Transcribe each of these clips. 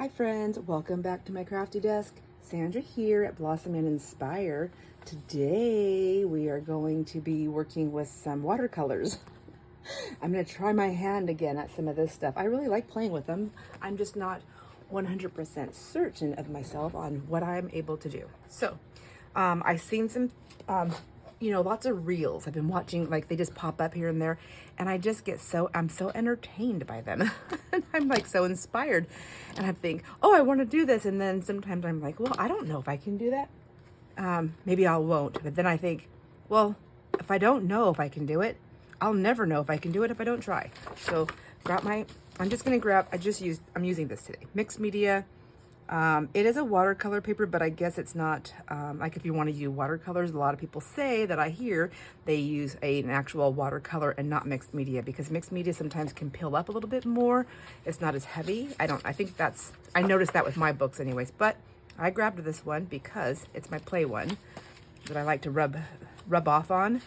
Hi friends, welcome back to my crafty desk. Sandra here at Blossom and Inspire. Today we are going to be working with some watercolors. I'm going to try my hand again at some of this stuff. I really like playing with them. I'm just not 100% certain of myself on what I'm able to do. So I've seen some lots of reels. I've been watching, like they just pop up here and there, and I just get I'm so entertained by them. I'm like so inspired, and I think, oh, I want to do this, and then sometimes I'm like, well, I don't know if I can do that. Maybe I won't, but then I think, well, if I don't know if I can do it, I'll never know if I can do it if I don't try. So I'm using this today, mixed media. It is a watercolor paper, but I guess it's not, like if you want to use watercolors, a lot of people say that I hear they use an actual watercolor and not mixed media, because mixed media sometimes can peel up a little bit more. It's not as heavy. I noticed that with my books anyways, but I grabbed this one because it's my play one that I like to rub off on,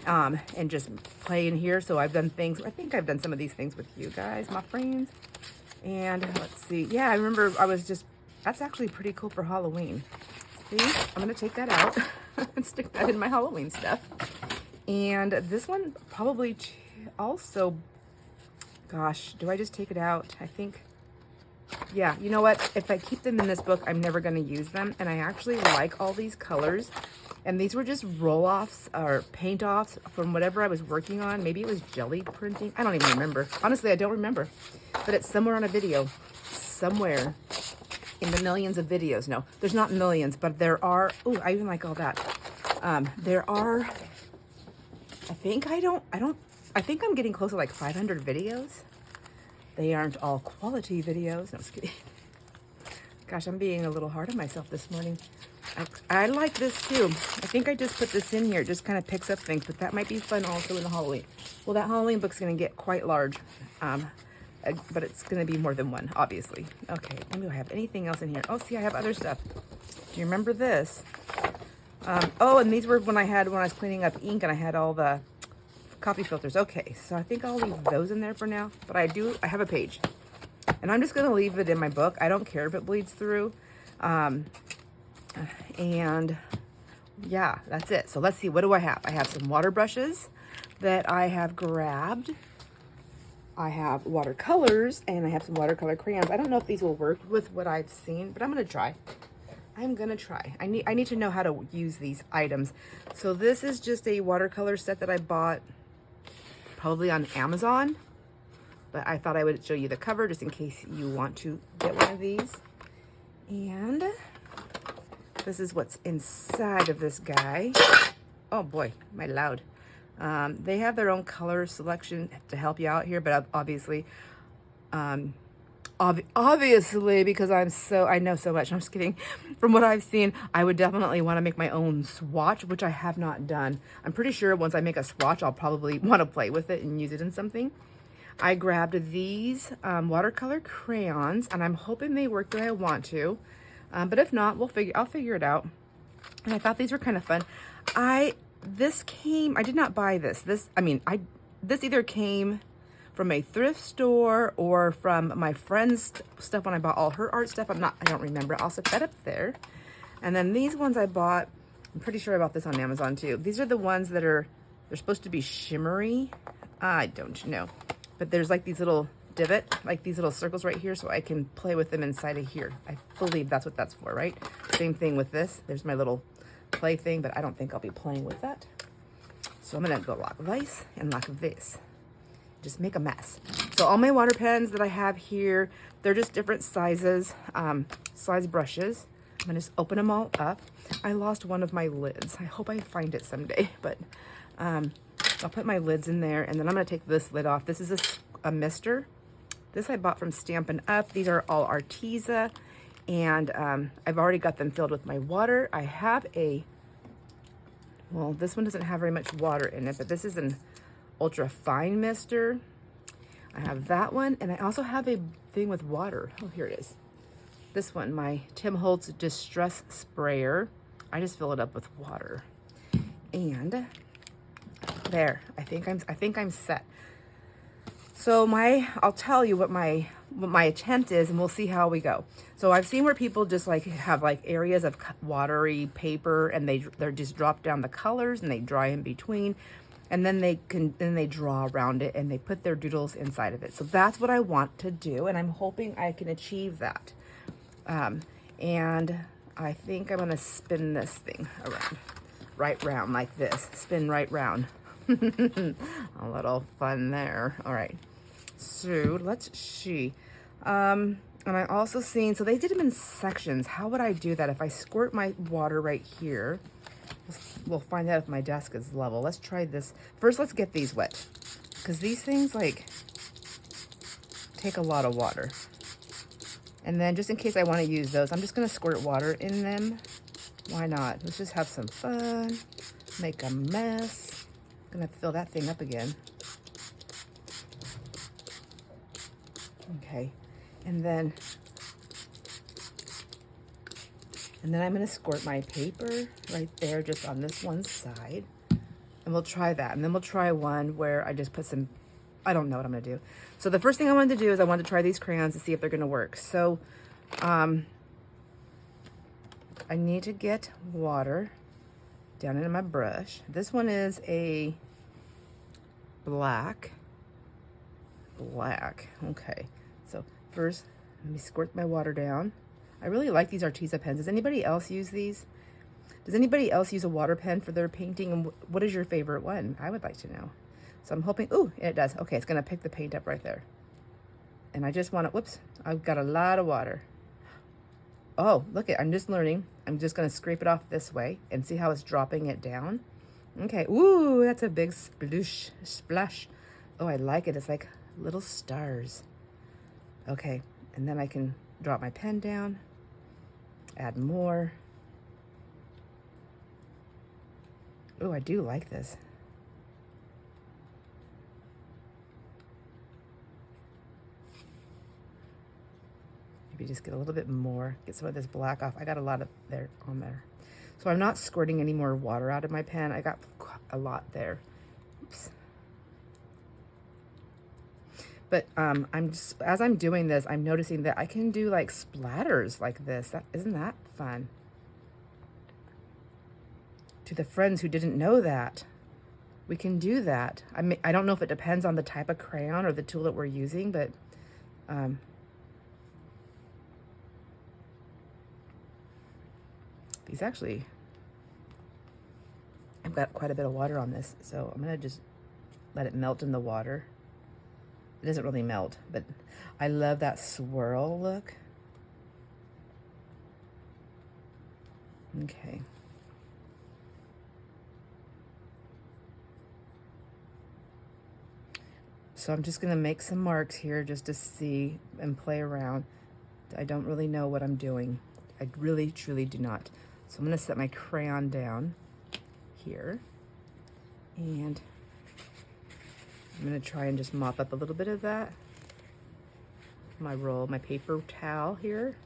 and just play in here. So I've done things, I think I've done some of these things with you guys, my friends. And let's see. Yeah, I remember that's actually pretty cool for Halloween. See, I'm going to take that out and stick that in my Halloween stuff. And this one probably also, gosh, do I just take it out? I think, yeah, you know what? If I keep them in this book, I'm never going to use them. And I actually like all these colors. And these were just roll-offs or paint-offs from whatever I was working on. Maybe it was jelly printing. I don't even remember. Honestly, I don't remember. But it's somewhere on a video. Somewhere in the millions of videos. No, there's not millions, but there are. Oh, I even like all that. There are, I think I'm getting close to like 500 videos. They aren't all quality videos. No, I'm just kidding. Gosh, I'm being a little hard on myself this morning. I like this too. I think I just put this in here. It just kind of picks up things, but that might be fun also in the Halloween. Well, that Halloween book's going to get quite large. But it's going to be more than one, obviously. Okay, maybe I have anything else in here. Oh, see, I have other stuff. Do you remember this? Oh, and these were when I was cleaning up ink and I had all the coffee filters. Okay, so I think I'll leave those in there for now. But I have a page. And I'm just going to leave it in my book. I don't care if it bleeds through. And yeah, that's it. So let's see, what do I have? I have some water brushes that I have grabbed. I have watercolors, and I have some watercolor crayons. I don't know if these will work with what I've seen, but I'm going to try. I need to know how to use these items. So this is just a watercolor set that I bought probably on Amazon, but I thought I would show you the cover just in case you want to get one of these. And this is what's inside of this guy. Oh boy, am I loud. They have their own color selection to help you out here, but obviously, because I know so much. I'm just kidding. From what I've seen, I would definitely want to make my own swatch, which I have not done. I'm pretty sure once I make a swatch, I'll probably want to play with it and use it in something. I grabbed these watercolor crayons, and I'm hoping they work the way I want to. But if not, I'll figure it out. And I thought these were kind of fun. I did not buy this. This either came from a thrift store or from my friend's stuff when I bought all her art stuff. I don't remember. I'll set that up there. And then these ones I bought, I'm pretty sure I bought this on Amazon too. These are the ones that they're supposed to be shimmery. I don't know. But there's like these little like these little circles right here, so I can play with them inside of here. I believe that's what that's for, right? Same thing with this. There's my little play thing, but I don't think I'll be playing with that. So I'm gonna go like this and like this. Just make a mess. So all my water pens that I have here, they're just different sizes, size brushes. I'm gonna just open them all up. I lost one of my lids. I hope I find it someday, but I'll put my lids in there, and then I'm gonna take this lid off. This is a mister. This I bought from Stampin' Up. These are all Arteza, and I've already got them filled with my water. I have well, this one doesn't have very much water in it, but this is an ultra fine mister. I have that one, and I also have a thing with water. Oh, here it is. This one, my Tim Holtz Distress Sprayer. I just fill it up with water. And there, I think I'm set. So I'll tell you what my attempt is, and we'll see how we go. So I've seen where people just like have like areas of watery paper, and they're just drop down the colors and they dry in between, and then they draw around it and they put their doodles inside of it. So that's what I want to do, and I'm hoping I can achieve that. And I think I'm gonna spin this thing around, right round like this. Spin right round. A little fun there. All right. So let's see. And I also seen, so they did them in sections. How would I do that if I squirt my water right here? We'll find out if my desk is level. Let's try this. First, let's get these wet, because these things like take a lot of water. And then just in case I want to use those, I'm just going to squirt water in them. Why not? Let's just have some fun. Make a mess. I'm going to fill that thing up again. Okay. And then I'm going to squirt my paper right there just on this one side. And we'll try that. And then we'll try one where I just put some, I don't know what I'm going to do. So the first thing I wanted to do is I wanted to try these crayons to see if they're going to work. So I need to get water down into my brush. This one is a black. Okay. So first, let me squirt my water down. I really like these Arteza pens. Does anybody else use these? Does anybody else use a water pen for their painting? And what is your favorite one? I would like to know. So I'm hoping, ooh, it does. Okay, it's gonna pick the paint up right there. And I just wanna, whoops, I've got a lot of water. Oh, look it, I'm just learning. I'm just gonna scrape it off this way and see how it's dropping it down. Okay, ooh, that's a big splash. Oh, I like it, it's like little stars. Okay, and then I can drop my pen down, add more. Oh, I do like this. Maybe just get a little bit more, get some of this black off. I got a lot of there on there. So I'm not squirting any more water out of my pen. I got a lot there. Oops. But I'm just, as I'm doing this, I'm noticing that I can do like splatters like this. Isn't that fun? To the friends who didn't know that, we can do that. I don't know if it depends on the type of crayon or the tool that we're using, but these actually, I've got quite a bit of water on this, so I'm gonna just let it melt in the water. It doesn't really melt, but I love that swirl look. Okay. So I'm just gonna make some marks here just to see and play around. I don't really know what I'm doing. I really, truly do not. So I'm gonna set my crayon down here, and I'm gonna try and just mop up a little bit of that. My roll, my paper towel here.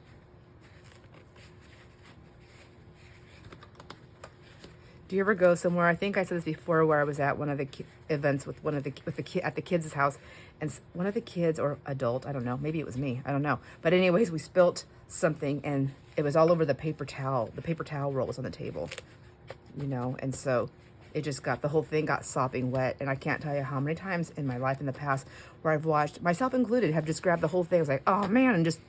Do you ever go somewhere? I think I said this before, where I was at one of the events with at the kids' house, and one of the kids or adult, I don't know, maybe it was me, I don't know. But anyways, we spilt something and it was all over the paper towel. The paper towel roll was on the table, you know, and so it just got, the whole thing got sopping wet. And I can't tell you how many times in my life in the past where I've watched, myself included, have just grabbed the whole thing. I was like, oh man, and just,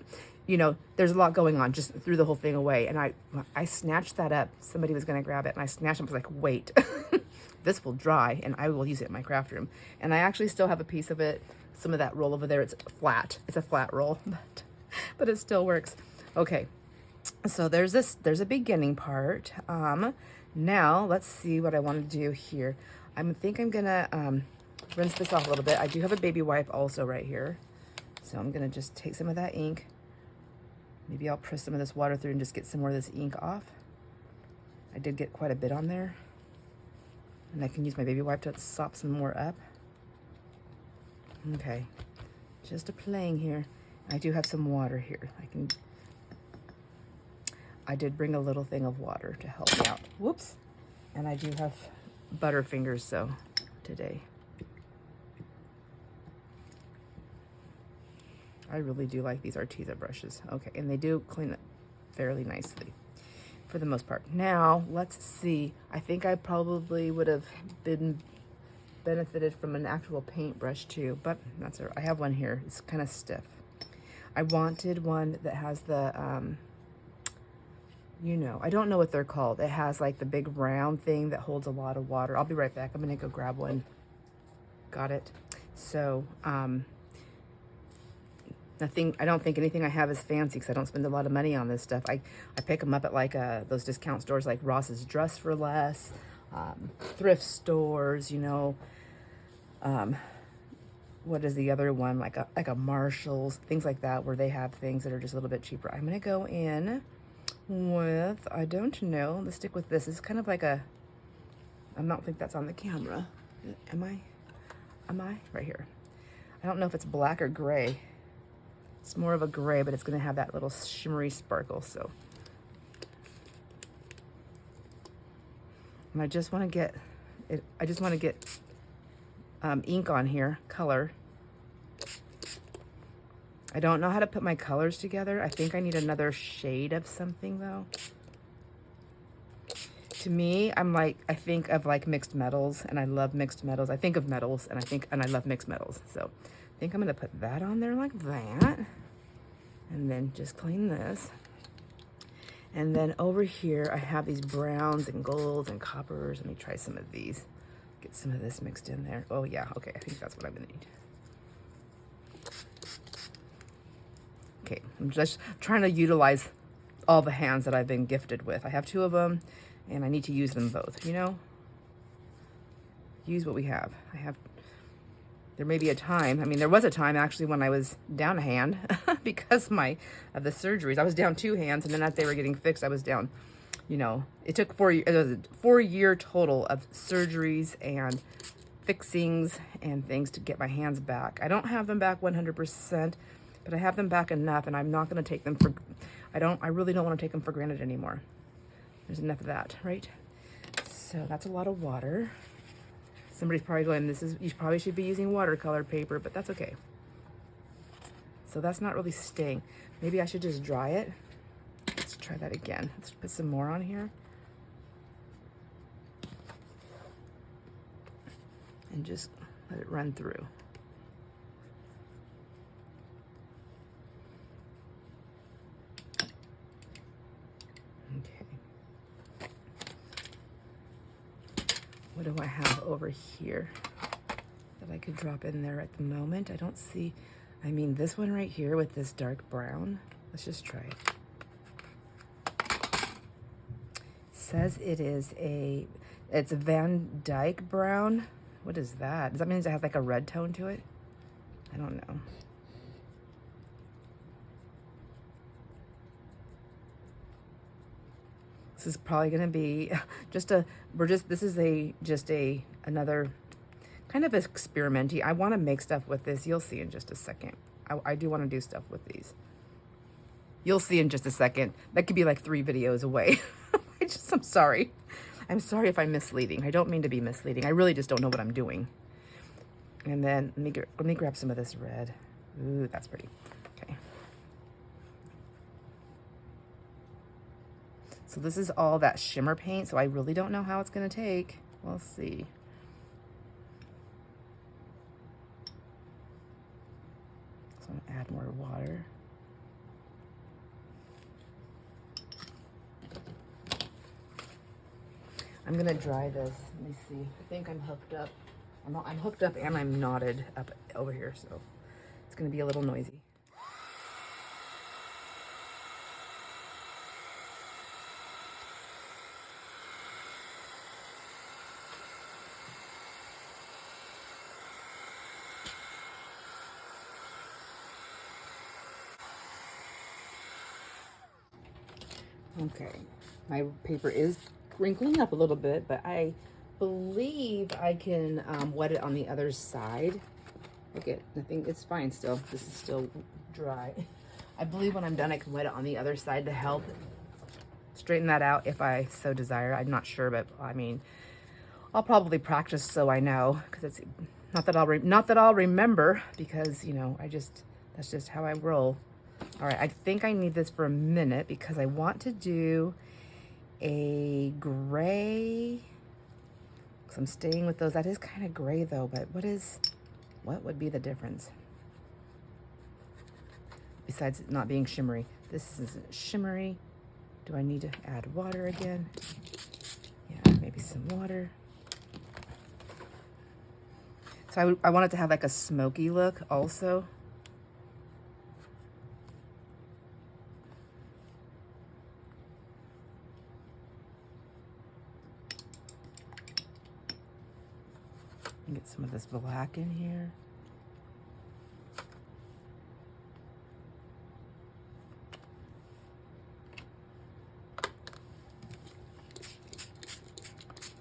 you know, there's a lot going on, just threw the whole thing away. And I snatched that up. Somebody was gonna grab it and I snatched it. I was like, wait, this will dry and I will use it in my craft room. And I actually still have a piece of it, some of that roll over there. It's flat, it's a flat roll, but it still works. Okay, so there's a beginning part. Now let's see what I want to do here. I think I'm gonna rinse this off a little bit. I do have a baby wipe also right here. So I'm gonna just take some of that ink. Maybe I'll press some of this water through and just get some more of this ink off. I did get quite a bit on there. And I can use my baby wipe to sop some more up. Okay, just a playing here. I do have some water here. I did bring a little thing of water to help me out. Whoops. And I do have Butterfingers, so today. I really do like these Arteza brushes. Okay, and they do clean it fairly nicely for the most part. Now, let's see. I think I probably would have been benefited from an actual paintbrush too, but that's all right. I have one here. It's kind of stiff. I wanted one that has the, you know, I don't know what they're called. It has like the big round thing that holds a lot of water. I'll be right back. I'm gonna go grab one. Got it. So, I don't think anything I have is fancy because I don't spend a lot of money on this stuff. I pick them up at like those discount stores like Ross's Dress for Less, thrift stores, you know. What is the other one? Like a Marshall's, things like that, where they have things that are just a little bit cheaper. I'm gonna go in with, I don't know, let's stick with this. It's kind of like a, I don't think that's on the camera. Am I? Right here. I don't know if it's black or gray. It's more of a gray, but it's gonna have that little shimmery sparkle, so. And I just wanna get it, ink on here, color. I don't know how to put my colors together. I think I need another shade of something though. To me, I think of like mixed metals, and I love mixed metals. I think of metals, and I love mixed metals. So I think I'm gonna put that on there like that. And then just clean this. And then over here, I have these browns and golds and coppers. Let me try some of these. Get some of this mixed in there. Oh yeah, okay, I think that's what I'm gonna need. Okay, I'm just trying to utilize all the hands that I've been gifted with. I have 2 of them, and I need to use them both, you know? Use what we have. There may be a time, I mean, there was a time actually when I was down a hand because of the surgeries. I was down 2 hands, and then as they were getting fixed, I was down, you know, it took 4 years, it was a 4-year total of surgeries and fixings and things to get my hands back. I don't have them back 100%, but I have them back enough, and I'm not going to take them for, I really don't want to take them for granted anymore. There's enough of that, right? So that's a lot of water. Somebody's probably going, you probably should be using watercolor paper, but that's okay. So that's not really staying. Maybe I should just dry it. Let's try that again. Let's put some more on here. And just let it run through. Okay. What do I have over here that I could drop in there at the moment? I don't see, I mean, this one right here with this dark brown. Let's just try it. Says it's a Van Dyke brown. What is that? Does that mean it has like a red tone to it? I don't know. This is probably going to be another kind of experimenty. I want to make stuff with this. You'll see in just a second. I do want to do stuff with these. You'll see in just a second. That could be like 3 videos away. I'm sorry. I'm sorry if I'm misleading. I don't mean to be misleading. I really just don't know what I'm doing. And then let me grab some of this red. Ooh, that's pretty. Okay. So this is all that shimmer paint, so I really don't know how it's going to take. We'll see. So I'm going to add more water. I'm going to dry this. Let me see. I think I'm hooked up. I'm hooked up and I'm knotted up over here, so it's going to be a little noisy. Okay, my paper is wrinkling up a little bit, but I believe I can wet it on the other side. Look at, I think it's fine still. This is still dry. I believe when I'm done, I can wet it on the other side to help straighten that out if I so desire. I'm not sure, but I mean, I'll probably practice so I know, because it's not that I'll remember, because, you know, That's just how I roll. All right, I think I need this for a minute because I want to do a gray. So I'm staying with those. That is kind of gray though, but what would be the difference? Besides it not being shimmery. This isn't shimmery. Do I need to add water again? Yeah, maybe some water. So I want it to have like a smoky look also. Get some of this black in here.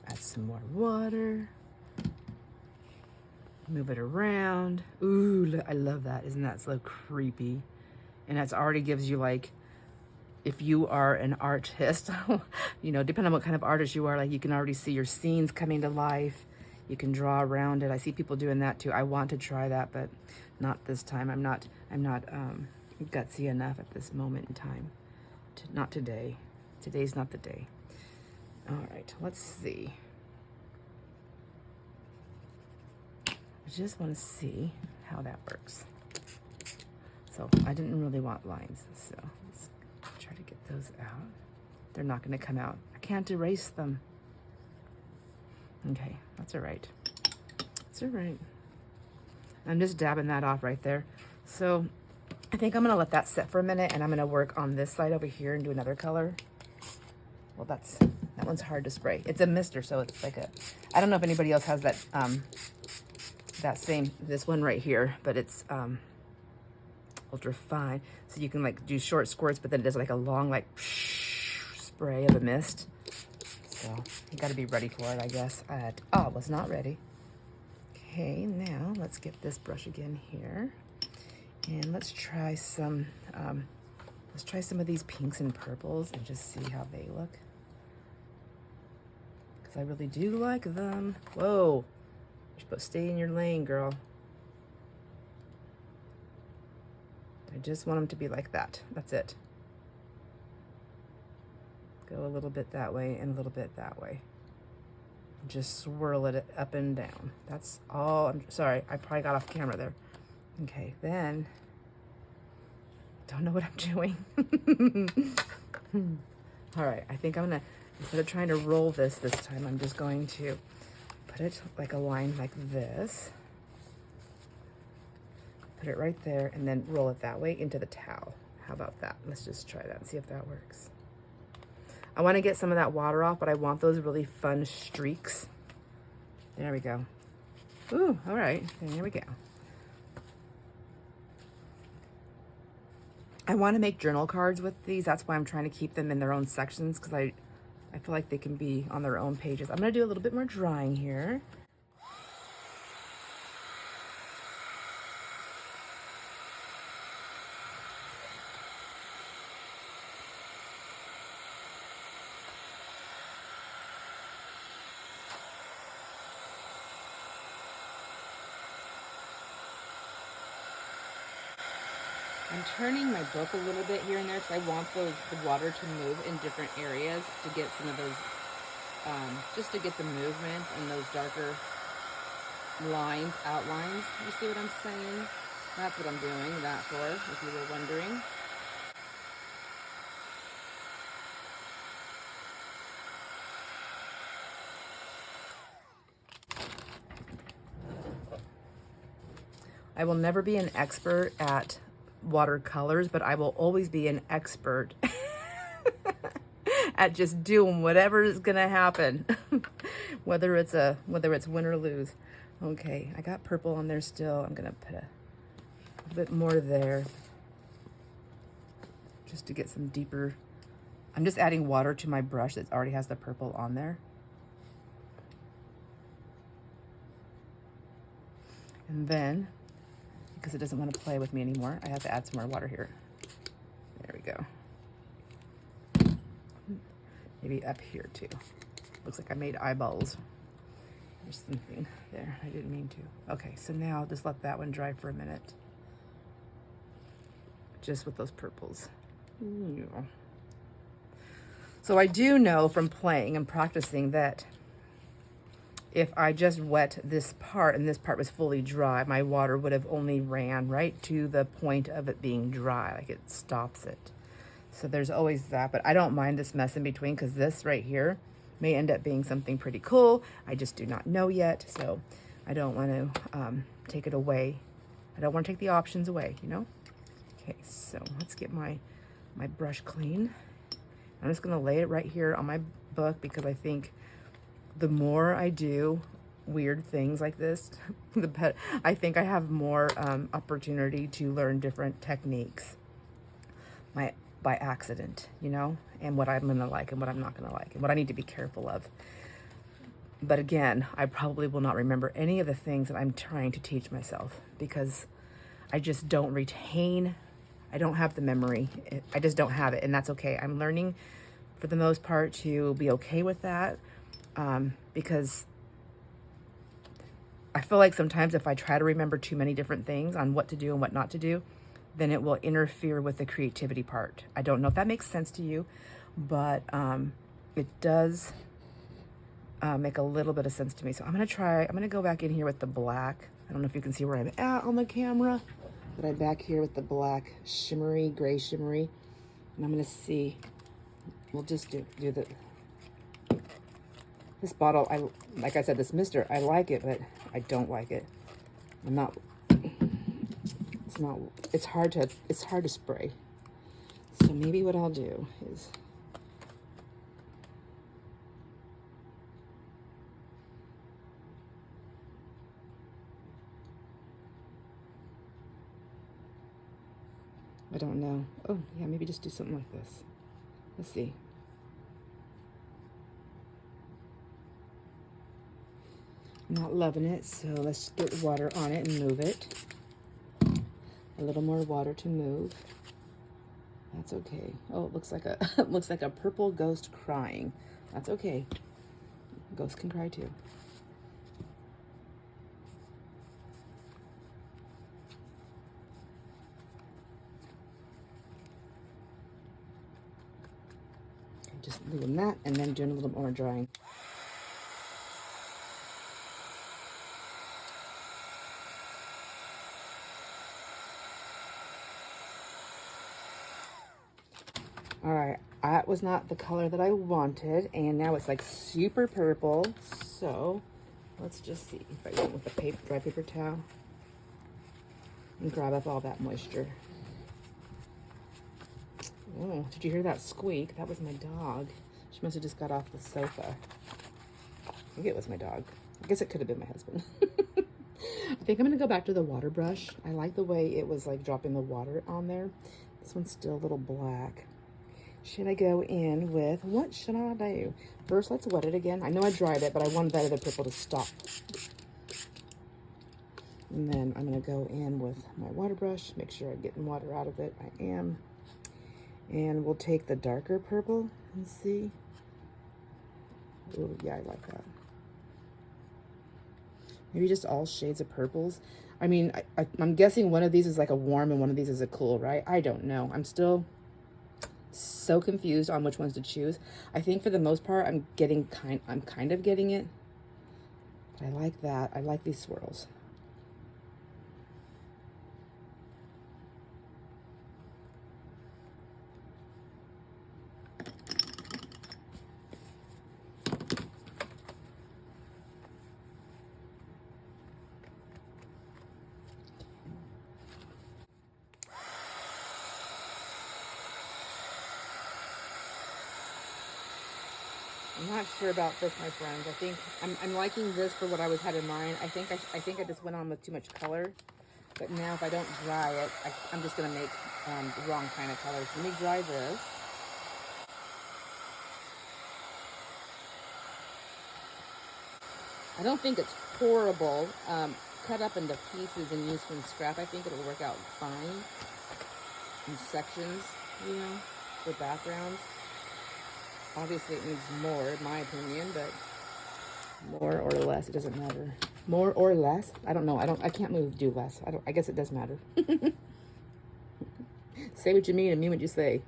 Add some more water. Move it around. Ooh, I love that. Isn't that so creepy? And that's already gives you like, if you are an artist, you know, depending on what kind of artist you are, like you can already see your scenes coming to life. You can draw around it. I see people doing that too. I want to try that, but not this time. I'm not gutsy enough at this moment in time. Not today. Today's not the day. All right, let's see. I just want to see how that works. So I didn't really want lines, so let's try to get those out. They're not going to come out. I can't erase them. Okay, that's all right. It's all right. I'm just dabbing that off right there. So I think I'm gonna let that set for a minute, and I'm gonna work on this side over here and do another color. Well, that one's hard to spray. It's a mister, so it's like I don't know if anybody else has that this one right here, but it's ultra fine. So you can like do short squirts, but then it does like a long like spray of a mist. So you got to be ready for it, I guess. I was not ready. Okay, now let's get this brush again here, and let's try some of these pinks and purples and just see how they look. Because I really do like them. Whoa, you're supposed to stay in your lane, girl. I just want them to be like that. That's it. Go a little bit that way and a little bit that way. Just swirl it up and down. That's all. I'm sorry, I probably got off camera there. Okay, then, don't know what I'm doing. All right, I think I'm gonna, instead of trying to roll this time, I'm just going to put it like a line like this. Put it right there and then roll it that way into the towel. How about that? Let's just try that and see if that works. I want to get some of that water off, but I want those really fun streaks. There we go. Ooh, all right, there we go. I want to make journal cards with these. That's why I'm trying to keep them in their own sections, because I feel like they can be on their own pages. I'm going to do a little bit more drawing here. I'm turning my book a little bit here and there because I want the water to move in different areas to get some of those, just to get the movement and those darker lines, outlines. You see what I'm saying? That's what I'm doing that for, if you were wondering. I will never be an expert at watercolors, but I will always be an expert at just doing whatever is gonna happen, whether it's win or lose. Okay, I got purple on there still. I'm gonna put a bit more there just to get some deeper. I'm just adding water to my brush that already has the purple on there. And then, because it doesn't want to play with me anymore, I have to add some more water here. There we go. Maybe up here too. Looks like I made eyeballs. There's something there. I didn't mean to. Okay, so now I'll just let that one dry for a minute. just with those purples. Yeah. So I do know from playing and practicing that if I just wet this part and this part was fully dry, my water would have only ran right to the point of it being dry, like it stops it. So there's always that, but I don't mind this mess in between because this right here may end up being something pretty cool. I just do not know yet, so I don't want to take it away. I don't want to take the options away, you know? Okay, so let's get my brush clean. I'm just gonna lay it right here on my book because I think the more I do weird things like this, I think I have more opportunity to learn different techniques by accident, you know, and what I'm gonna like and what I'm not gonna like and what I need to be careful of. But again, I probably will not remember any of the things that I'm trying to teach myself because I just don't retain, I don't have the memory. I just don't have it, and that's okay. I'm learning for the most part to be okay with that because I feel like sometimes if I try to remember too many different things on what to do and what not to do, then it will interfere with the creativity part. I don't know if that makes sense to you, but it does make a little bit of sense to me. So I'm gonna go back in here with the black. I don't know if you can see where I'm at on the camera, but I'm back here with the black shimmery, gray shimmery, and I'm gonna see, we'll just do this bottle. Like I said, this mister, I like it, but I don't like it. It's hard to spray. So maybe what I'll do is I don't know. Oh yeah, maybe just do something like this. Let's see. I'm not loving it, so let's get water on it and move it. A little more water to move. That's okay. Oh, it looks like a looks like a purple ghost crying. That's okay. Ghosts can cry too. Just doing that and then doing a little more drying. All right, that was not the color that I wanted, and now it's like super purple. So let's just see if I went with a dry paper towel and grab up all that moisture. Oh, did you hear that squeak? That was my dog. She must have just got off the sofa. I think it was my dog. I guess it could have been my husband. I think I'm gonna go back to the water brush. I like the way it was like dropping the water on there. This one's still a little black. Should I go in with, what should I do? First, let's wet it again. I know I dried it, but I wanted that other purple to stop. And then I'm going to go in with my water brush, make sure I'm getting water out of it. I am. And we'll take the darker purple and see. Oh, yeah, I like that. Maybe just all shades of purples. I mean, I'm guessing one of these is like a warm and one of these is a cool, right? I don't know. I'm still so confused on which ones to choose. I think for the most part I'm kind of getting it, but I like that. I like these swirls. I'm not sure about this, my friends. I think I'm liking this for what I had in mind. I think I just went on with too much color. But now if I don't dry it, I'm just gonna make the wrong kind of colors. Let me dry this. I don't think it's horrible. Cut up into pieces and used from scrap. I think it'll work out fine in sections, you know, for backgrounds. Obviously it needs more, in my opinion, but more or less, it doesn't matter. More or less? I don't know. I can't do less. I guess it does matter. Say what you mean and mean what you say.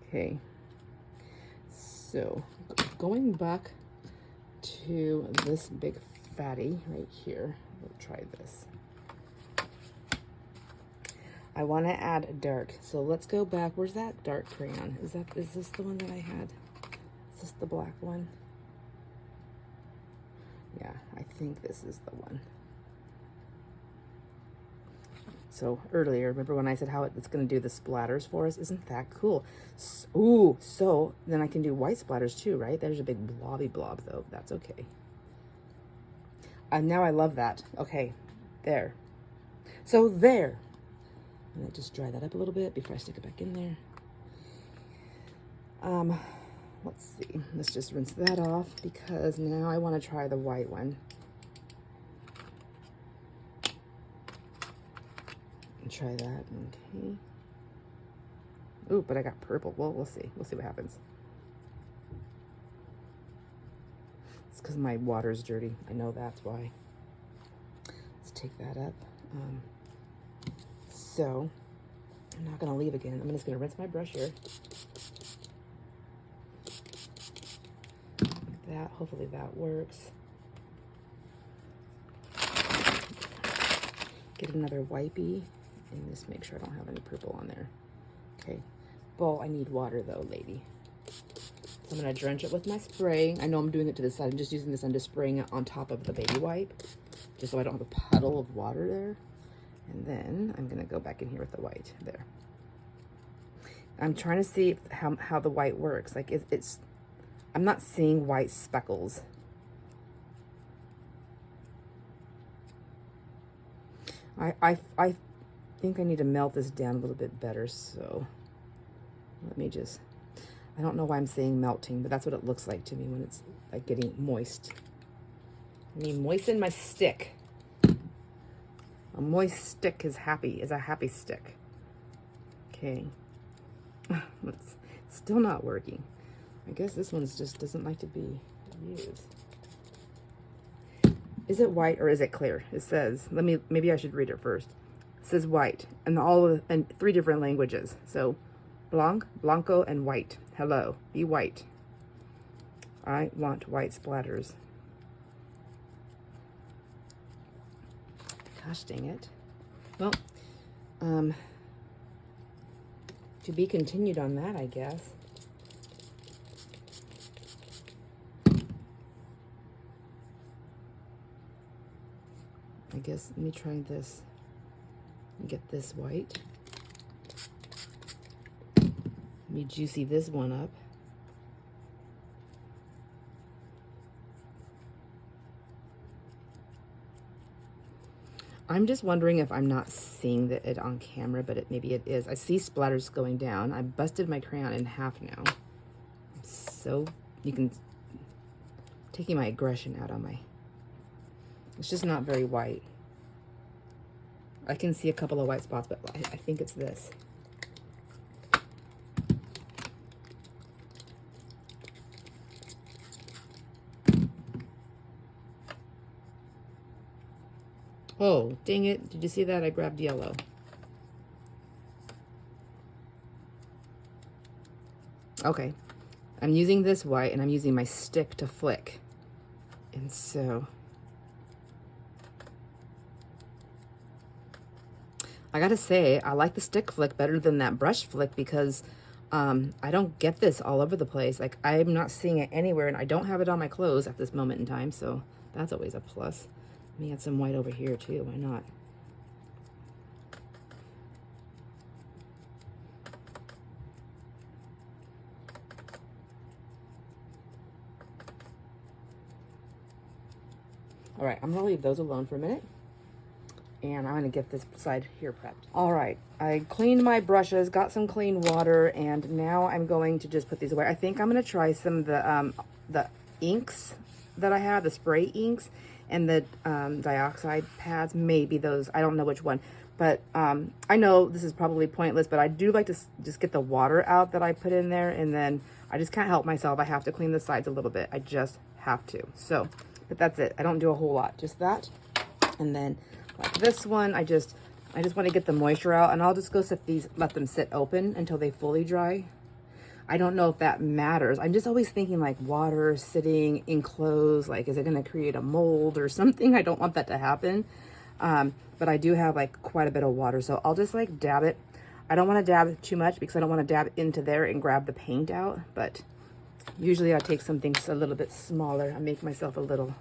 Okay. So, going back to this big fatty right here, we'll try this. I want to add dark, so let's go back. Where's that dark crayon? Is this the one that I had? Is this the black one? Yeah, I think this is the one. So earlier, remember when I said how it's going to do the splatters for us? Isn't that cool? Ooh, so then I can do white splatters too, right? There's a big blobby blob though. That's okay. And now I love that. Okay, there. So there. And I just dry that up a little bit before I stick it back in there. Let's see. Let's just rinse that off because now I want to try the white one. And try that. Okay. Ooh, but I got purple. Well, we'll see. We'll see what happens. It's because my water's dirty. I know that's why. Let's take that up. So, I'm not going to leave again. I'm just going to rinse my brush here. Like that. Hopefully that works. Get another wipey and just make sure I don't have any purple on there. Okay. Bowl, I need water though, lady. So I'm going to drench it with my spray. I know I'm doing it to the side. I'm just using this. I'm just spraying it on top of the baby wipe just so I don't have a puddle of water there. And then I'm going to go back in here with the white there. I'm trying to see how the white works. Like it's I'm not seeing white speckles. I think I need to melt this down a little bit better. So let me just, I don't know why I'm saying melting, but that's what it looks like to me when it's like getting moist. I mean, moisten my stick. A moist stick is a happy stick. Okay. It's still not working. I guess this one just doesn't like to be used. Is it white or is it clear? It says, maybe I should read it first. It says white and 3 different languages. So blanc, blanco, and white. Hello, be white. I want white splatters. Gosh dang it. Well, to be continued on that, I guess. Let me try this and get this white. Let me juicy this one up. I'm just wondering if I'm not seeing it on camera, but maybe it is. I see splatters going down. I busted my crayon in half now. So you can taking my aggression out on my, it's just not very white. I can see a couple of white spots, but I think it's this. Oh, dang it. Did you see that? I grabbed yellow. Okay. I'm using this white and I'm using my stick to flick. And so I gotta say, I like the stick flick better than that brush flick because I don't get this all over the place. Like, I'm not seeing it anywhere, and I don't have it on my clothes at this moment in time, so that's always a plus. Let me add some white over here too, why not? All right, I'm gonna leave those alone for a minute. And I'm gonna get this side here prepped. All right, I cleaned my brushes, got some clean water, and now I'm going to just put these away. I think I'm gonna try some of the inks that I have, the spray inks, and the dioxide pads, maybe those, I don't know which one. But I know this is probably pointless, but I do like to just get the water out that I put in there, and then I just can't help myself. I have to clean the sides a little bit. I just have to. So, but that's it. I don't do a whole lot, just that. And then like this one, I just I just want to get the moisture out, and I'll just go set these, let them sit open until they fully dry. I don't know if that matters. I'm just always thinking like water sitting enclosed, like is it going to create a mold or something? I don't want that to happen. But I do have like quite a bit of water, so I'll just like dab it. I don't want to dab too much because I don't want to dab into there and grab the paint out, but usually I take something just a little bit smaller. I make myself a little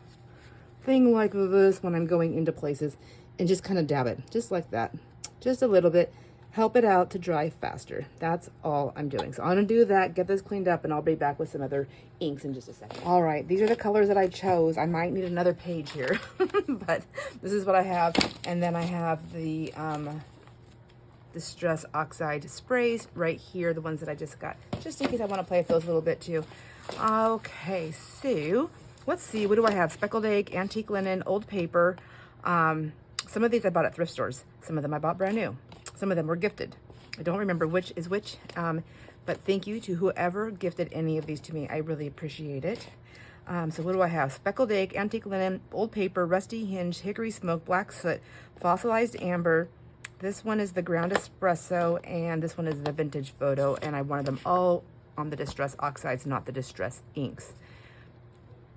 thing like this when I'm going into places and just kind of dab it, just like that. Just a little bit. Help it out to dry faster. That's all I'm doing. So I'm gonna do that, get this cleaned up, and I'll be back with some other inks in just a second. All right, these are the colors that I chose. I might need another page here, but this is what I have. And then I have the Distress Oxide sprays right here, the ones that I just got, just in case I wanna play with those a little bit too. Okay, so let's see, what do I have? Speckled egg, antique linen, old paper. Some of these I bought at thrift stores. Some of them I bought brand new. Some of them were gifted. I don't remember which is which, but thank you to whoever gifted any of these to me. I really appreciate it. So what do I have? Speckled egg, antique linen, old paper, rusty hinge, hickory smoke, black soot, fossilized amber. This one is the ground espresso, and this one is the vintage photo, and I wanted them all on the Distress Oxides, not the Distress inks.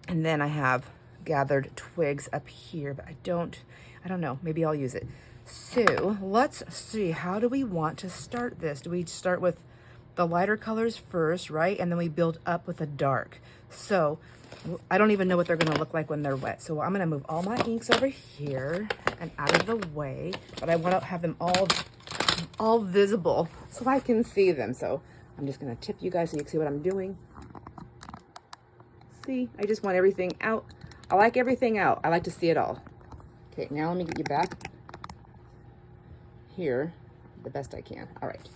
And then I have gathered twigs up here, but I don't know, maybe I'll use it. So let's see, how do we want to start this? Do we start with the lighter colors first, right? And then we build up with the dark. So I don't even know what they're gonna look like when they're wet. So I'm gonna move all my inks over here and out of the way, but I wanna have them all visible so I can see them. So I'm just gonna tip you guys so you can see what I'm doing. See, I just want everything out. I like everything out. I like to see it all. Okay, now let me get you back here the best I can. All right,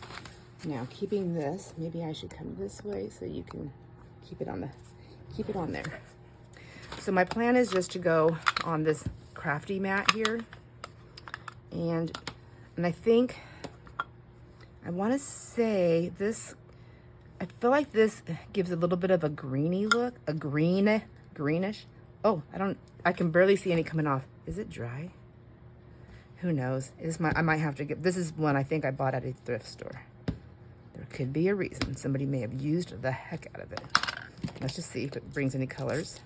now keeping this, maybe I should come this way so you can keep it on there. So my plan is just to go on this crafty mat here, and I think I want to say this, I feel like this gives a little bit of a greeny look, a greenish. Oh, I can barely see any coming off. Is it dry? Who knows? I might have to get, this is one I think I bought at a thrift store. There could be a reason. Somebody may have used the heck out of it. Let's just see if it brings any colors.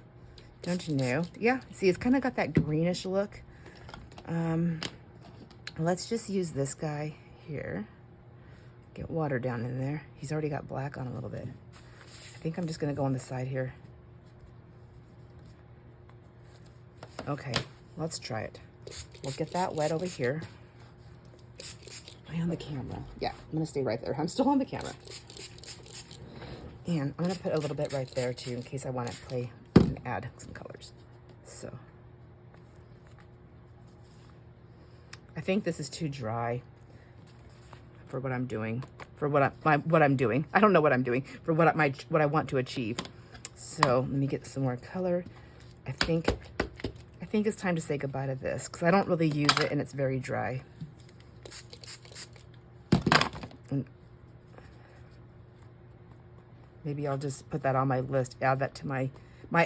Don't you know? Yeah, see, it's kind of got that greenish look. Let's just use this guy here. Get water down in there. He's already got black on a little bit. I think I'm just gonna go on the side here. Okay, let's try it. We'll get that wet over here. Am I on the camera? Yeah, I'm gonna stay right there. I'm still on the camera. And I'm gonna put a little bit right there too in case I want to play and add some colors. So I think this is too dry for what I'm doing. For what I'm doing. I don't know what I'm doing for what I want to achieve. So let me get some more color. I think it's time to say goodbye to this because I don't really use it and it's very dry. And maybe I'll just put that on my list, add that to my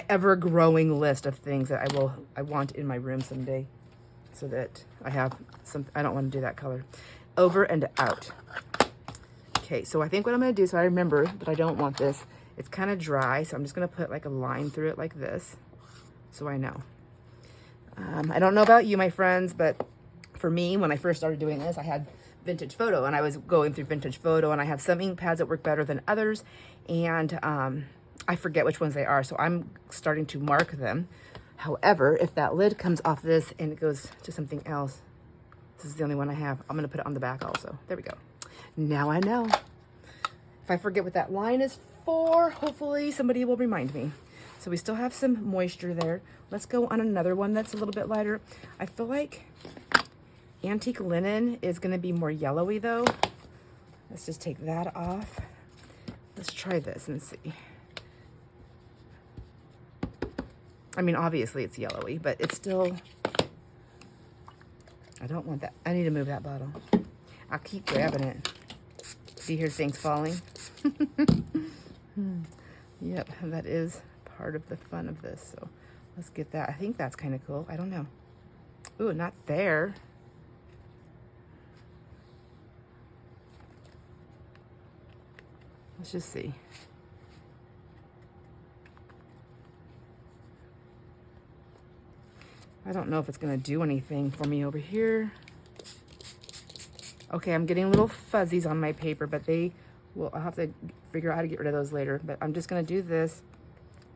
ever-growing list of things that I want in my room someday, so that I have some. I don't want to do that color. Over and out. Okay, so I think what I'm going to do, so I remember that I don't want this. It's kind of dry, so I'm just going to put like a line through it like this, so I know. I don't know about you, my friends, but for me, when I first started doing this, I had vintage photo, and I was going through vintage photo, and I have some ink pads that work better than others, and I forget which ones they are, so I'm starting to mark them. However, if that lid comes off this and it goes to something else, this is the only one I have. I'm going to put it on the back also. There we go. Now I know. If I forget what that line is for, hopefully somebody will remind me. So we still have some moisture there. Let's go on another one that's a little bit lighter. I feel like antique linen is going to be more yellowy though. Let's just take that off. Let's try this and see. I mean, obviously it's yellowy, but it's still, I don't want that. I need to move that bottle. I'll keep grabbing it. See, here's things falling. Yep, that is part of the fun of this. So let's get that. I think that's kind of cool. I don't know. Ooh, not there. Let's just see. I don't know if it's gonna do anything for me over here. Okay, I'm getting little fuzzies on my paper, but I'll have to figure out how to get rid of those later. But I'm just gonna do this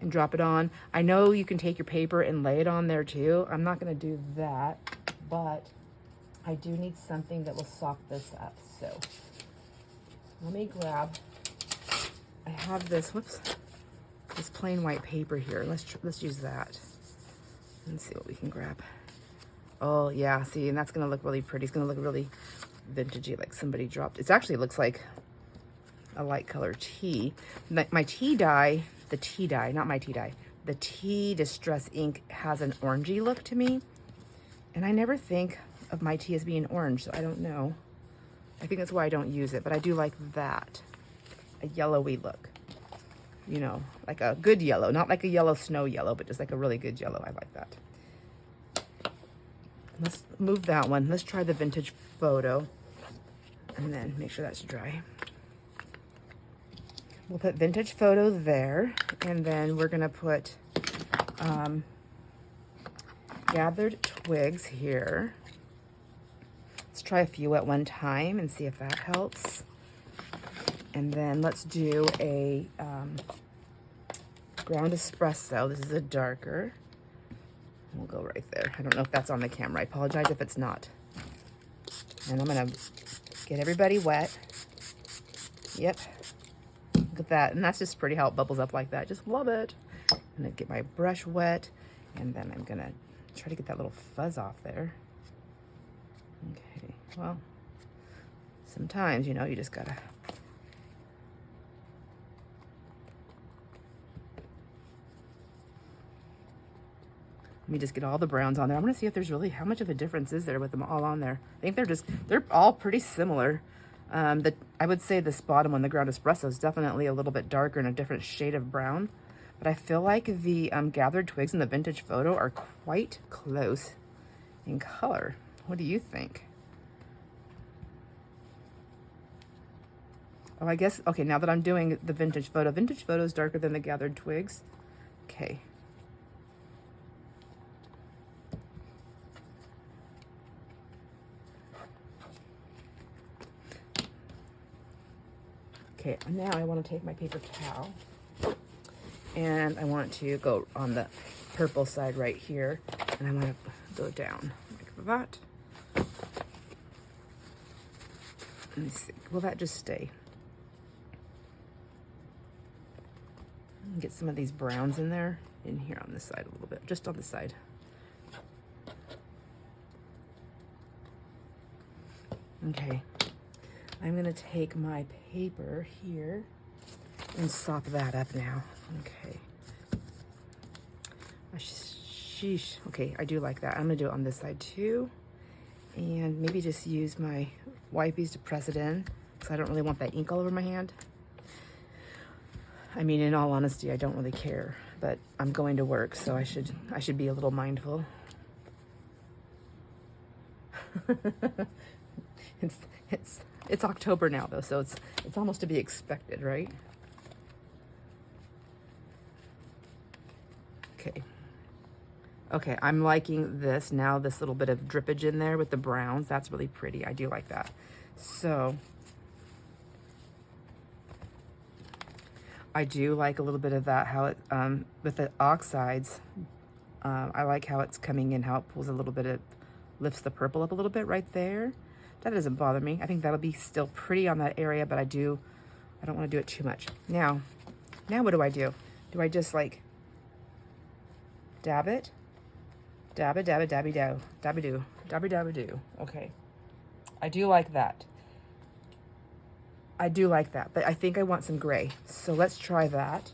and drop it on. I know you can take your paper and lay it on there too. I'm not gonna do that, but I do need something that will soak this up. So let me grab, I have this, this plain white paper here. Let's use that. Let's see what we can grab. Oh yeah, see, and that's gonna look really pretty. It's gonna look really vintagey, like somebody dropped. It actually looks like a light color tea. My tea dye, the tea distress ink has an orangey look to me. And I never think of my tea as being orange, so I don't know. I think that's why I don't use it, but I do like that. A yellowy look. You know, like a good yellow, not like a yellow snow yellow, but just like a really good yellow. I like that. Let's move that one. Let's try the vintage photo and then make sure that's dry. We'll put vintage photo there, and then we're gonna put gathered twigs here. Let's try a few at one time and see if that helps. And then let's do a ground espresso. This is a darker. We'll go right there. I don't know if that's on the camera. I apologize if it's not. And I'm gonna get everybody wet. Yep. Look at that. And that's just pretty how it bubbles up like that. Just love it. I'm gonna get my brush wet, and then I'm gonna try to get that little fuzz off there. Okay, well, sometimes, you know, you just gotta. Let me just get all the browns on there. I'm gonna see if there's really, how much of a difference is there with them all on there. I think they're all pretty similar. I would say this bottom one, the ground espresso, is definitely a little bit darker and a different shade of brown. But I feel like the gathered twigs in the vintage photo are quite close in color. What do you think? Oh, I guess, okay, now that I'm doing the vintage photo is darker than the gathered twigs. Okay. Okay, now I want to take my paper towel and I want to go on the purple side right here, and I want to go down like that. Let me see, will that just stay? Get some of these browns in there, in here on this side a little bit, just on the side. Okay. I'm gonna take my paper here and sop that up now. Okay. Sheesh. Okay, I do like that. I'm gonna do it on this side too. And maybe just use my wipes to press it in, because I don't really want that ink all over my hand. I mean, in all honesty, I don't really care, but I'm going to work, so I should be a little mindful. It's October now though, so it's almost to be expected, right? Okay. Okay, I'm liking this now, this little bit of drippage in there with the browns. That's really pretty. I do like that. So I do like a little bit of that, how it, with the oxides, I like how it's coming in, how it pulls a little bit, it lifts the purple up a little bit right there. That doesn't bother me. I think that'll be still pretty on that area, but I don't want to do it too much. Now what do I do? Do I just like dab it? Dab it, dabby do, dabby do. Okay. I do like that. But I think I want some gray. So let's try that.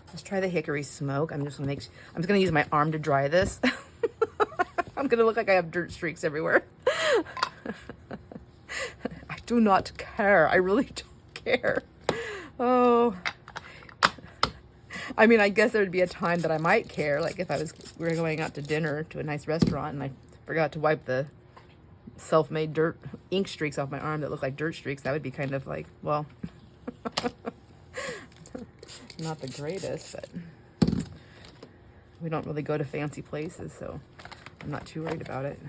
Let's try the hickory smoke. I'm just gonna use my arm to dry this. I'm gonna look like I have dirt streaks everywhere. I do not care. I really don't care. Oh, I mean, I guess there'd be a time that I might care, like if we were going out to dinner to a nice restaurant and I forgot to wipe the self-made dirt ink streaks off my arm that look like dirt streaks. That would be kind of like, well, not the greatest, but we don't really go to fancy places, so I'm not too worried about it.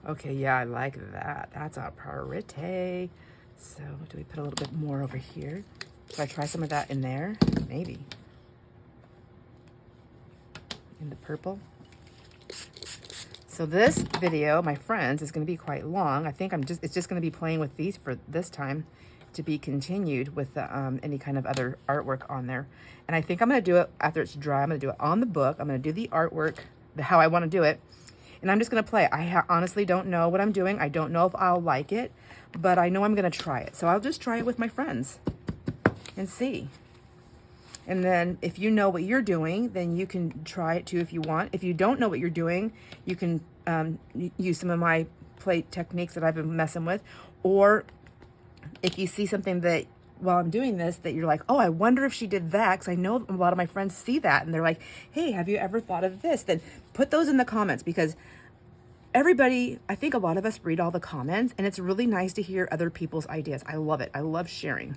Okay, yeah, I like that. That's a pretty. So do we put a little bit more over here? Should I try some of that in there? Maybe. In the purple. So this video, my friends, is going to be quite long. I think it's just going to be playing with these for this time, to be continued with any kind of other artwork on there. And I think I'm going to do it after it's dry. I'm going to do it on the book. I'm going to do the artwork, how I want to do it. And I'm just going to play. I honestly don't know what I'm doing. I don't know if I'll like it, but I know I'm going to try it. So I'll just try it with my friends and see. And then if you know what you're doing, then you can try it too if you want. If you don't know what you're doing, you can use some of my plate techniques that I've been messing with. Or if you see something that, while I'm doing this, that you're like, oh, I wonder if she did that, because I know a lot of my friends see that, and they're like, hey, have you ever thought of this? Then put those in the comments, because everybody, I think a lot of us read all the comments, and it's really nice to hear other people's ideas. I love it. I love sharing.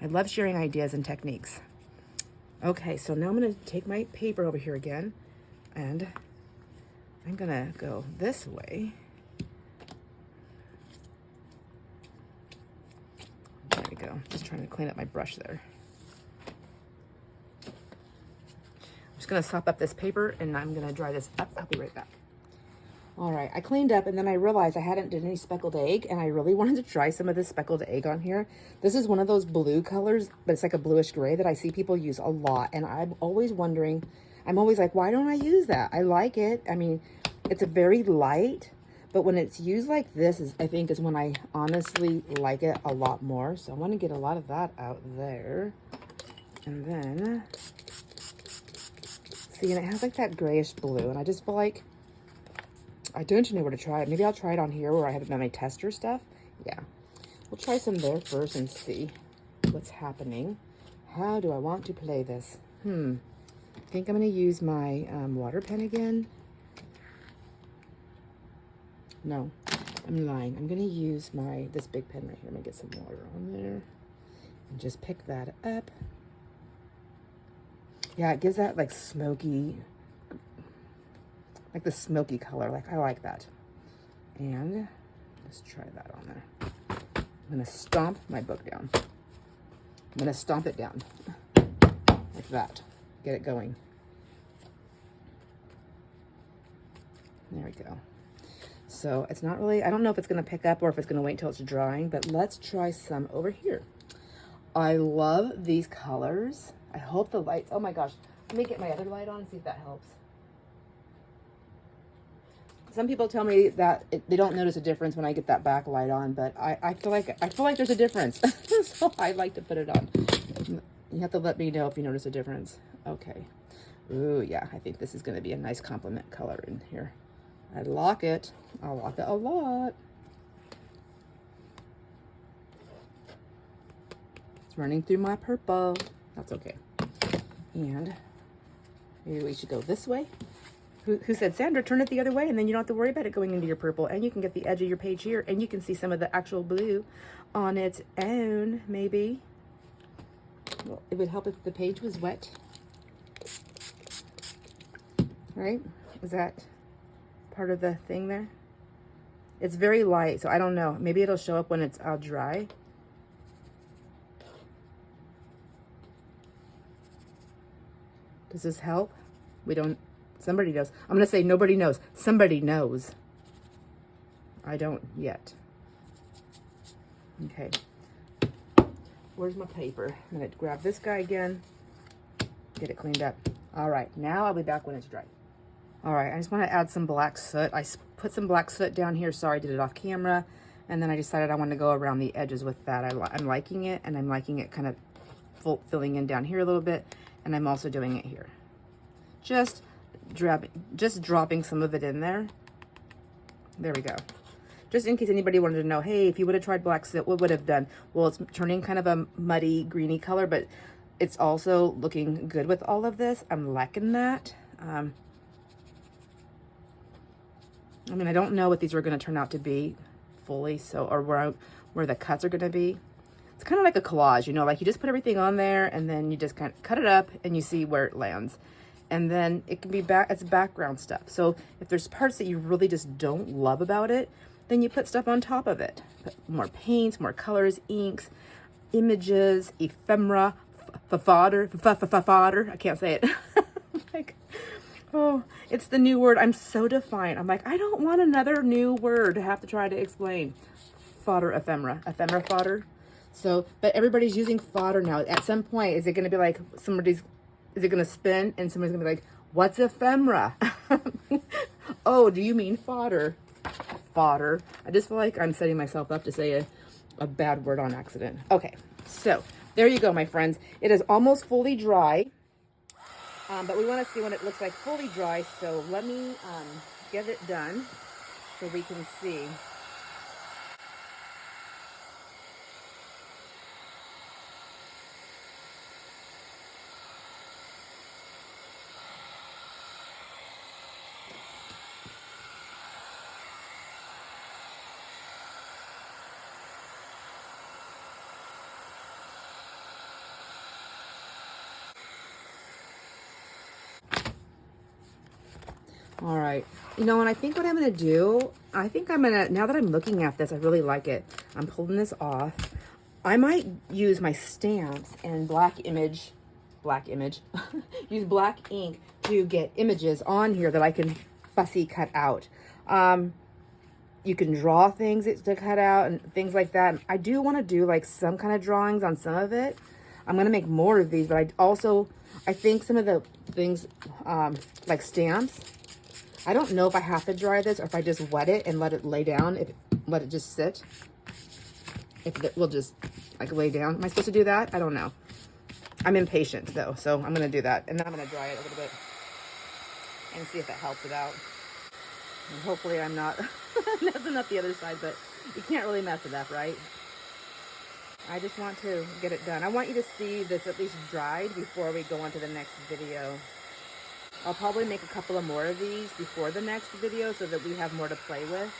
I love sharing ideas and techniques. Okay, so now I'm going to take my paper over here again, and I'm going to go this way. There we go. Just trying to clean up my brush there. I'm just going to sop up this paper, and I'm going to dry this up. I'll be right back. All right, I cleaned up, and then I realized I hadn't done any speckled egg, and I really wanted to try some of this speckled egg on here. This is one of those blue colors, but it's like a bluish gray that I see people use a lot, and I'm always wondering, I'm always like, why don't I use that? I like it. I mean, it's a very light, but when it's used like this, I think is when I honestly like it a lot more. So I want to get a lot of that out there. And then, see, and it has like that grayish blue, and I just feel like, I don't know where to try it. Maybe I'll try it on here where I have my tester stuff. Yeah. We'll try some there first and see what's happening. How do I want to play this? I think I'm going to use my water pen again. No, I'm lying. I'm going to use this big pen right here. I'm going to get some water on there and just pick that up. Yeah, it gives that like smoky, like the smoky color. Like, I like that. And let's try that on there. I'm going to stomp my book down. I'm going to stomp it down like that. Get it going. There we go. So it's not really, I don't know if it's going to pick up or if it's going to wait till it's drying, but let's try some over here. I love these colors. I hope the lights, oh my gosh, let me get my other light on and see if that helps. Some people tell me that they don't notice a difference when I get that back light on, but I feel like there's a difference. So I like to put it on. You have to let me know if you notice a difference. Okay. Ooh, yeah, I think this is going to be a nice complement color in here. I lock it. I'll lock it a lot. It's running through my purple. That's okay. And maybe we should go this way. Who said, Sandra, turn it the other way, and then you don't have to worry about it going into your purple, and you can get the edge of your page here, and you can see some of the actual blue on its own, maybe. Well, it would help if the page was wet. Right? Is that part of the thing there? It's very light, so I don't know. Maybe it'll show up when it's all dry. Does this help? We don't... Somebody knows. I'm going to say nobody knows. Somebody knows. I don't yet. Okay. Where's my paper? I'm going to grab this guy again. Get it cleaned up. All right. Now I'll be back when it's dry. All right. I just want to add some black soot. I put some black soot down here. Sorry, I did it off camera. And then I decided I want to go around the edges with that. I'm liking it. And I'm liking it kind of filling in down here a little bit. And I'm also doing it here. Just dropping some of it in there. There we go. Just in case anybody wanted to know, hey, if you would have tried black soot, what would have done? Well, it's turning kind of a muddy, greeny color, but it's also looking good with all of this. I'm liking that. I mean, I don't know what these are going to turn out to be fully, so, or where the cuts are gonna be. It's kind of like a collage, you know, like you just put everything on there and then you just kind of cut it up and you see where it lands. And then it can be it's background stuff. So if there's parts that you really just don't love about it, then you put stuff on top of it. Put more paints, more colors, inks, images, ephemera, fodder, I can't say it. Like, oh, it's the new word. I'm so defiant. I'm like, I don't want another new word to have to try to explain. Fodder, ephemera fodder. So, but everybody's using fodder now. At some point, is it going to be like is it going to spin and somebody's going to be like, what's ephemera? Oh, do you mean fodder? Fodder. I just feel like I'm setting myself up to say a bad word on accident. Okay, so there you go, my friends. It is almost fully dry, but we want to see when it looks like fully dry. So let me get it done so we can see. All right, you know, and I think what I'm going to do, I think I'm going to, now that I'm looking at this, I really like it. I'm pulling this off. I might use my stamps and black image, use black ink to get images on here that I can fussy cut out. You can draw things to cut out and things like that. And I do want to do like some kind of drawings on some of it. I'm going to make more of these, but I think some of the things, like stamps, I don't know if I have to dry this or if I just wet it and let it lay down, let it just sit. If it will just like lay down. Am I supposed to do that? I don't know. I'm impatient though, so I'm going to do that. And then I'm going to dry it a little bit and see if it helps it out. And hopefully I'm not messing up the other side, but you can't really mess it up, right? I just want to get it done. I want you to see this at least dried before we go on to the next video. I'll probably make a couple of more of these before the next video so that we have more to play with.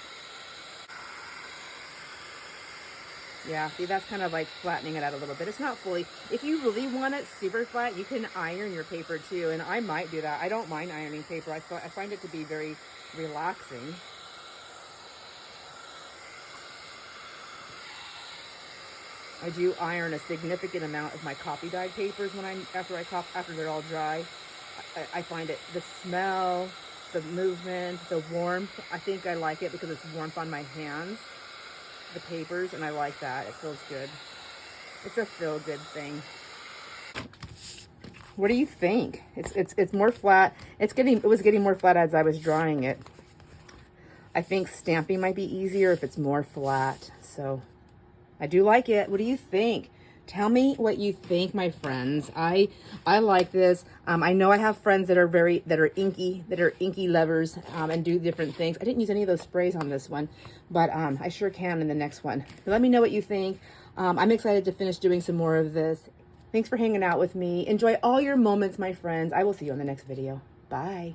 Yeah, see, that's kind of like flattening it out a little bit. It's not fully. If you really want it super flat, you can iron your paper too, and I might do that. I don't mind ironing paper. I find it to be very relaxing. I do iron a significant amount of my copy dyed papers after they're all dry. I find it, the smell, the movement, the warmth, I think I like it because it's warmth on my hands, the papers, and I like that. It feels good. It's a feel-good thing. What do you think? It's more flat. It was getting more flat as I was drying it. I think stamping might be easier if it's more flat. So I do like it. What do you think? Tell me what you think, my friends. I like this. I know I have friends that are inky lovers and do different things. I didn't use any of those sprays on this one, but I sure can in the next one. But let me know what you think. I'm excited to finish doing some more of this. Thanks for hanging out with me. Enjoy all your moments, my friends. I will see you on the next video. Bye.